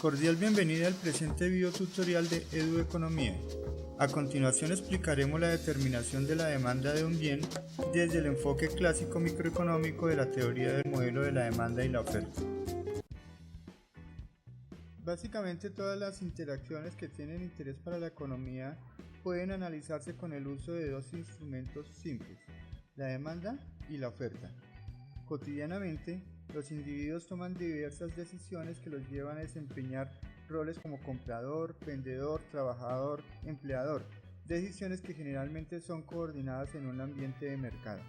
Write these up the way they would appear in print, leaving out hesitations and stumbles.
Cordial bienvenida al presente video tutorial de Edueconomía. A continuación explicaremos la determinación de la demanda de un bien desde el enfoque clásico microeconómico de la teoría del modelo de la demanda y la oferta. Básicamente todas las interacciones que tienen interés para la economía pueden analizarse con el uso de dos instrumentos simples, la demanda y la oferta. Cotidianamente, los individuos toman diversas decisiones que los llevan a desempeñar roles como comprador, vendedor, trabajador, empleador, decisiones que generalmente son coordinadas en un ambiente de mercado.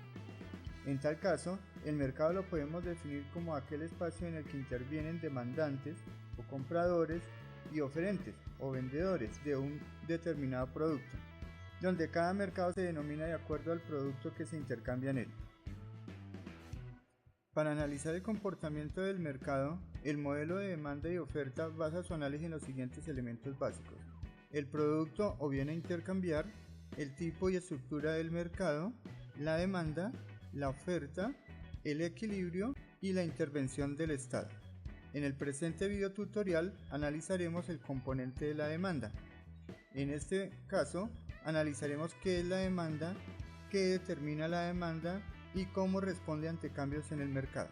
En tal caso, el mercado lo podemos definir como aquel espacio en el que intervienen demandantes o compradores y oferentes o vendedores de un determinado producto, donde cada mercado se denomina de acuerdo al producto que se intercambia en él. Para analizar el comportamiento del mercado, el modelo de demanda y oferta basa su análisis en los siguientes elementos básicos: el producto o bien a intercambiar, el tipo y estructura del mercado, la demanda, la oferta, el equilibrio y la intervención del Estado. En el presente video tutorial analizaremos el componente de la demanda. En este caso, analizaremos qué es la demanda, qué determina la demanda y cómo responde ante cambios en el mercado.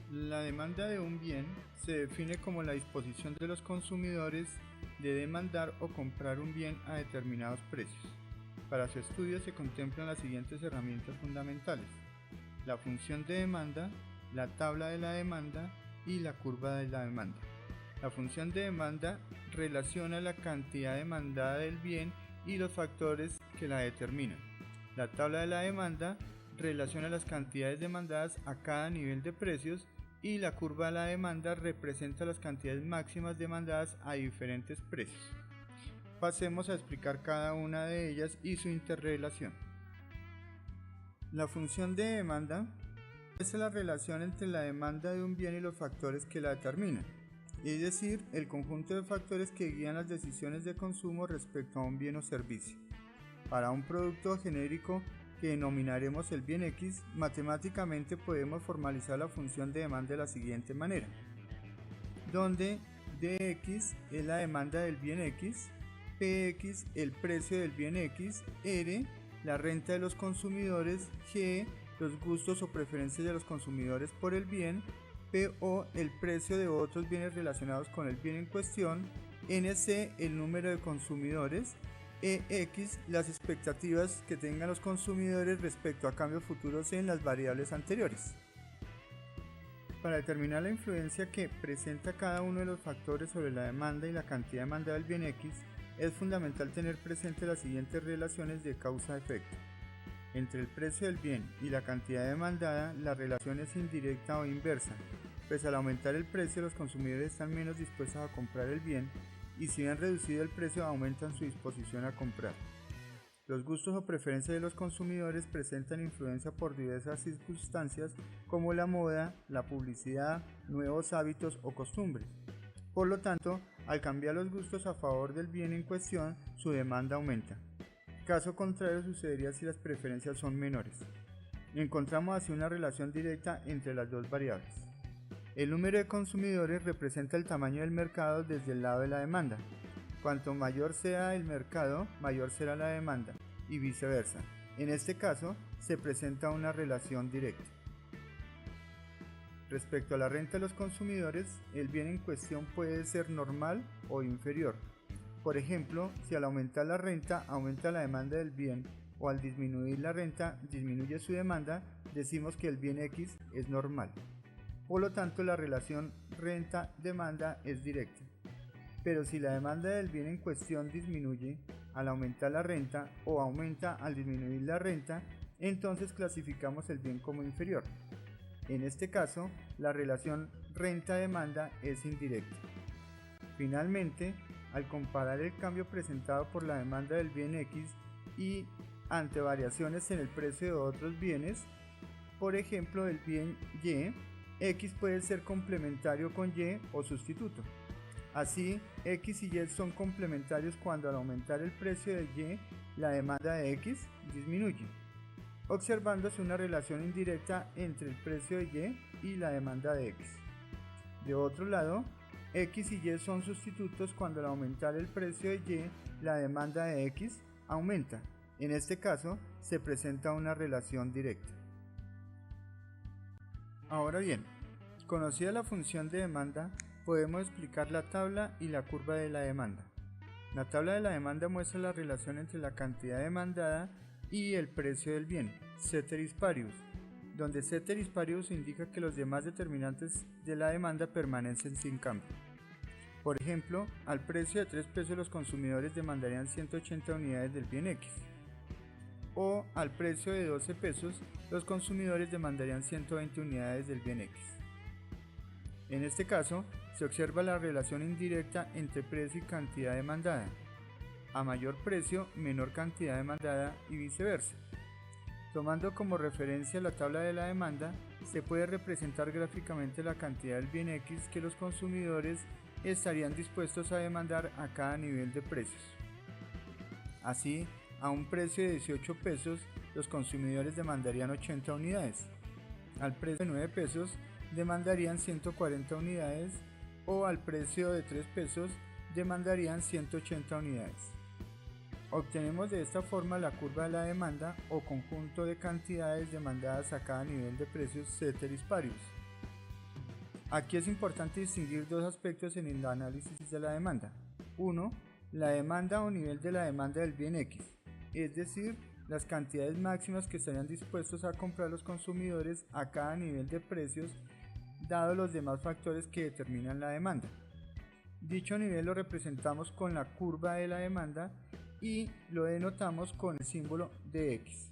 La demanda de un bien se define como la disposición de los consumidores de demandar o comprar un bien a determinados precios. Para su estudio se contemplan las siguientes herramientas fundamentales: la función de demanda, la tabla de la demanda y la curva de la demanda. La función de demanda relaciona la cantidad demandada del bien y los factores que la determinan. La tabla de la demanda relaciona las cantidades demandadas a cada nivel de precios y la curva de la demanda representa las cantidades máximas demandadas a diferentes precios. Pasemos a explicar cada una de ellas y su interrelación. La función de demanda es la relación entre la demanda de un bien y los factores que la determinan, es decir, el conjunto de factores que guían las decisiones de consumo respecto a un bien o servicio. Para un producto genérico que denominaremos el bien X, matemáticamente podemos formalizar la función de demanda de la siguiente manera, donde dx es la demanda del bien X, px el precio del bien X, r la renta de los consumidores, g los gustos o preferencias de los consumidores por el bien, po el precio de otros bienes relacionados con el bien en cuestión, nc el número de consumidores, ex las expectativas que tengan los consumidores respecto a cambios futuros en las variables anteriores. Para determinar la influencia que presenta cada uno de los factores sobre la demanda y la cantidad demandada del bien X, es fundamental tener presente las siguientes relaciones de causa-efecto. Entre el precio del bien y la cantidad demandada, la relación es indirecta o inversa, pues al aumentar el precio los consumidores están menos dispuestos a comprar el bien, y si han reducido el precio aumentan su disposición a comprar. Los gustos o preferencias de los consumidores presentan influencia por diversas circunstancias como la moda, la publicidad, nuevos hábitos o costumbres. Por lo tanto, al cambiar los gustos a favor del bien en cuestión, su demanda aumenta. Caso contrario sucedería si las preferencias son menores. Encontramos así una relación directa entre las dos variables. El número de consumidores representa el tamaño del mercado desde el lado de la demanda. Cuanto mayor sea el mercado, mayor será la demanda, y viceversa. En este caso, se presenta una relación directa. Respecto a la renta de los consumidores, el bien en cuestión puede ser normal o inferior. Por ejemplo, si al aumentar la renta aumenta la demanda del bien, o al disminuir la renta disminuye su demanda, decimos que el bien X es normal. Por lo tanto, la relación renta-demanda es directa. Pero si la demanda del bien en cuestión disminuye al aumentar la renta o aumenta al disminuir la renta, entonces clasificamos el bien como inferior. En este caso, la relación renta-demanda es indirecta. Finalmente, al comparar el cambio presentado por la demanda del bien X y ante variaciones en el precio de otros bienes, por ejemplo el bien Y, X puede ser complementario con Y o sustituto. Así, X y Y son complementarios cuando al aumentar el precio de Y, la demanda de X disminuye, observándose una relación indirecta entre el precio de Y y la demanda de X. De otro lado, X y Y son sustitutos cuando al aumentar el precio de Y, la demanda de X aumenta. En este caso, se presenta una relación directa. Ahora bien, conocida la función de demanda, podemos explicar la tabla y la curva de la demanda. La tabla de la demanda muestra la relación entre la cantidad demandada y el precio del bien, ceteris paribus, donde ceteris paribus indica que los demás determinantes de la demanda permanecen sin cambio. Por ejemplo, al precio de 3 pesos los consumidores demandarían 180 unidades del bien X, o al precio de 12 pesos los consumidores demandarían 120 unidades del bien X. En este caso, se observa la relación indirecta entre precio y cantidad demandada. A mayor precio, menor cantidad demandada y viceversa. Tomando como referencia la tabla de la demanda, se puede representar gráficamente la cantidad del bien X que los consumidores estarían dispuestos a demandar a cada nivel de precios. Así, a un precio de 18 pesos, los consumidores demandarían 80 unidades. Al precio de 9 pesos, demandarían 140 unidades, o al precio de 3 pesos, demandarían 180 unidades. Obtenemos de esta forma la curva de la demanda o conjunto de cantidades demandadas a cada nivel de precios ceteris paribus. Aquí es importante distinguir dos aspectos en el análisis de la demanda. 1. La demanda o nivel de la demanda del bien X, es decir, las cantidades máximas que estarían dispuestos a comprar los consumidores a cada nivel de precios, dados los demás factores que determinan la demanda. Dicho nivel lo representamos con la curva de la demanda y lo denotamos con el símbolo de X.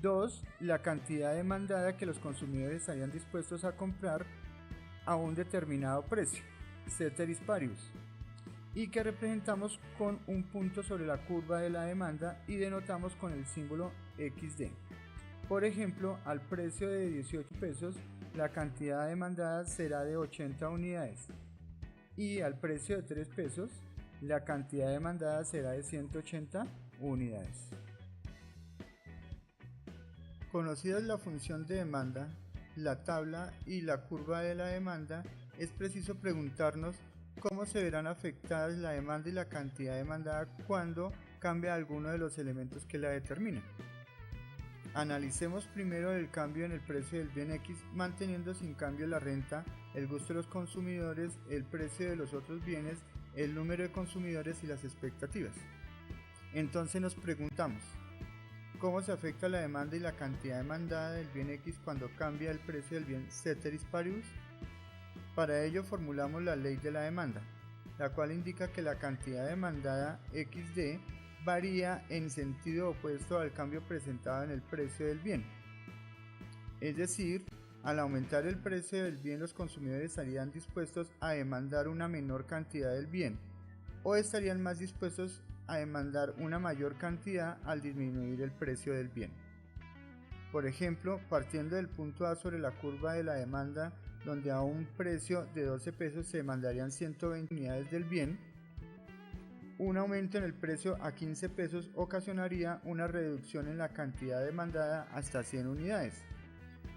2. La cantidad demandada que los consumidores estarían dispuestos a comprar a un determinado precio, ceteris paribus, y que representamos con un punto sobre la curva de la demanda y denotamos con el símbolo XD. Por ejemplo, al precio de 18 pesos, la cantidad demandada será de 80 unidades, y al precio de 3 pesos, la cantidad demandada será de 180 unidades. Conocida la función de demanda, la tabla y la curva de la demanda, es preciso preguntarnos cómo se verán afectadas la demanda y la cantidad demandada cuando cambia alguno de los elementos que la determinan. Analicemos primero el cambio en el precio del bien X, manteniendo sin cambio la renta, el gusto de los consumidores, el precio de los otros bienes, el número de consumidores y las expectativas. Entonces nos preguntamos, ¿cómo se afecta la demanda y la cantidad demandada del bien X cuando cambia el precio del bien ceteris paribus? Para ello formulamos la ley de la demanda, la cual indica que la cantidad demandada XD varía en sentido opuesto al cambio presentado en el precio del bien. Es decir, al aumentar el precio del bien, los consumidores estarían dispuestos a demandar una menor cantidad del bien, o estarían más dispuestos a demandar una mayor cantidad al disminuir el precio del bien. Por ejemplo, partiendo del punto A sobre la curva de la demanda, donde a un precio de 12 pesos se demandarían 120 unidades del bien, un aumento en el precio a 15 pesos ocasionaría una reducción en la cantidad demandada hasta 100 unidades,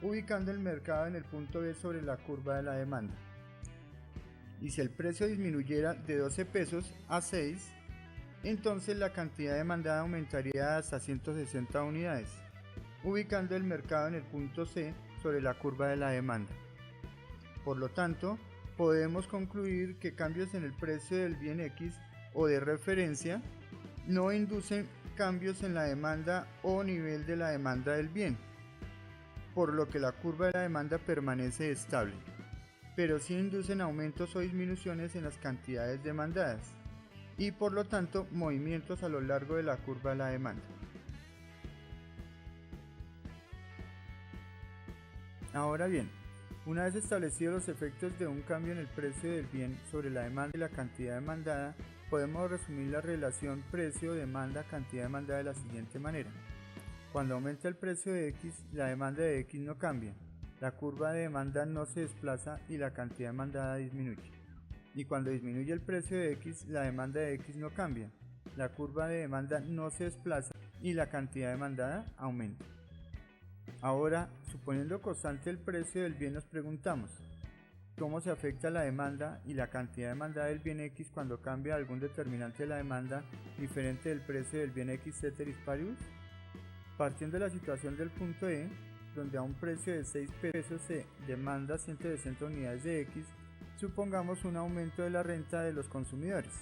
ubicando el mercado en el punto B sobre la curva de la demanda. Y si el precio disminuyera de 12 pesos a 6, entonces la cantidad demandada aumentaría hasta 160 unidades, ubicando el mercado en el punto C sobre la curva de la demanda. Por lo tanto, podemos concluir que cambios en el precio del bien X o de referencia no inducen cambios en la demanda o nivel de la demanda del bien, por lo que la curva de la demanda permanece estable, pero sí inducen aumentos o disminuciones en las cantidades demandadas y por lo tanto movimientos a lo largo de la curva de la demanda. Ahora bien, una vez establecidos los efectos de un cambio en el precio del bien sobre la demanda y la cantidad demandada, podemos resumir la relación precio-demanda-cantidad demandada de la siguiente manera. Cuando aumenta el precio de X, la demanda de X no cambia, la curva de demanda no se desplaza y la cantidad demandada disminuye. Y cuando disminuye el precio de X, la demanda de X no cambia, la curva de demanda no se desplaza y la cantidad demandada aumenta. Ahora, suponiendo constante el precio del bien, nos preguntamos, cómo se afecta la demanda y la cantidad demandada del bien X cuando cambia algún determinante de la demanda diferente del precio del bien X ceteris paribus. Partiendo de la situación del punto E, donde a un precio de 6 pesos se demanda 160 unidades de X, supongamos un aumento de la renta de los consumidores.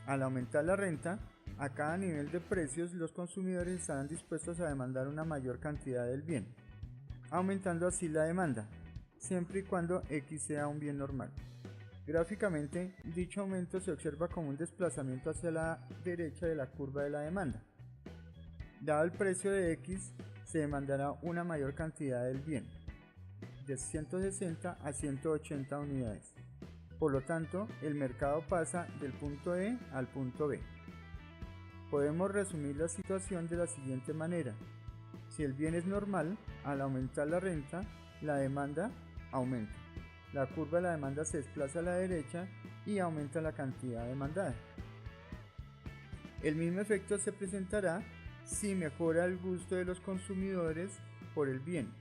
Al aumentar la renta, a cada nivel de precios los consumidores estarán dispuestos a demandar una mayor cantidad del bien, aumentando así la demanda, siempre y cuando X sea un bien normal. Gráficamente, dicho aumento se observa como un desplazamiento hacia la derecha de la curva de la demanda. Dado el precio de X, se demandará una mayor cantidad del bien, de 160 a 180 unidades. Por lo tanto, el mercado pasa del punto E al punto B. Podemos resumir la situación de la siguiente manera. Si el bien es normal, al aumentar la renta, la demanda aumenta. La curva de la demanda se desplaza a la derecha y aumenta la cantidad demandada. El mismo efecto se presentará si mejora el gusto de los consumidores por el bien.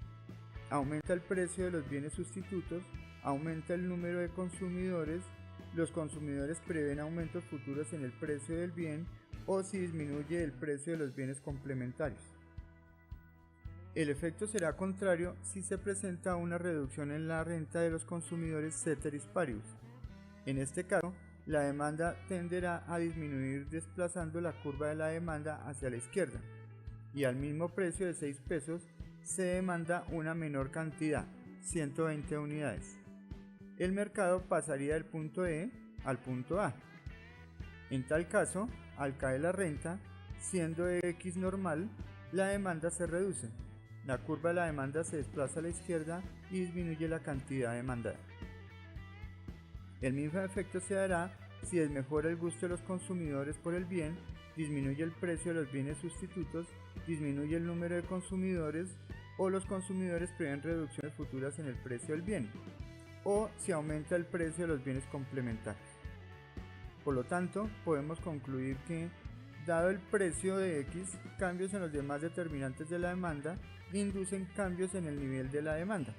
Aumenta el precio de los bienes sustitutos, aumenta el número de consumidores, los consumidores prevén aumentos futuros en el precio del bien o si disminuye el precio de los bienes complementarios. El efecto será contrario si se presenta una reducción en la renta de los consumidores ceteris paribus. En este caso, la demanda tenderá a disminuir desplazando la curva de la demanda hacia la izquierda, y al mismo precio de 6 pesos se demanda una menor cantidad, 120 unidades. El mercado pasaría del punto E al punto A. En tal caso, al caer la renta, siendo X normal, la demanda se reduce. La curva de la demanda se desplaza a la izquierda y disminuye la cantidad demandada. El mismo efecto se dará si desmejora el gusto de los consumidores por el bien, disminuye el precio de los bienes sustitutos, disminuye el número de consumidores o los consumidores prevén reducciones futuras en el precio del bien, o si aumenta el precio de los bienes complementarios. Por lo tanto, podemos concluir que, dado el precio de X, cambios en los demás determinantes de la demanda inducen cambios en el nivel de la demanda,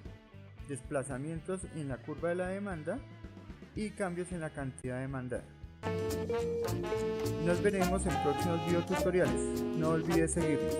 desplazamientos en la curva de la demanda y cambios en la cantidad demandada. Nos veremos en próximos videotutoriales. No olvides seguirnos.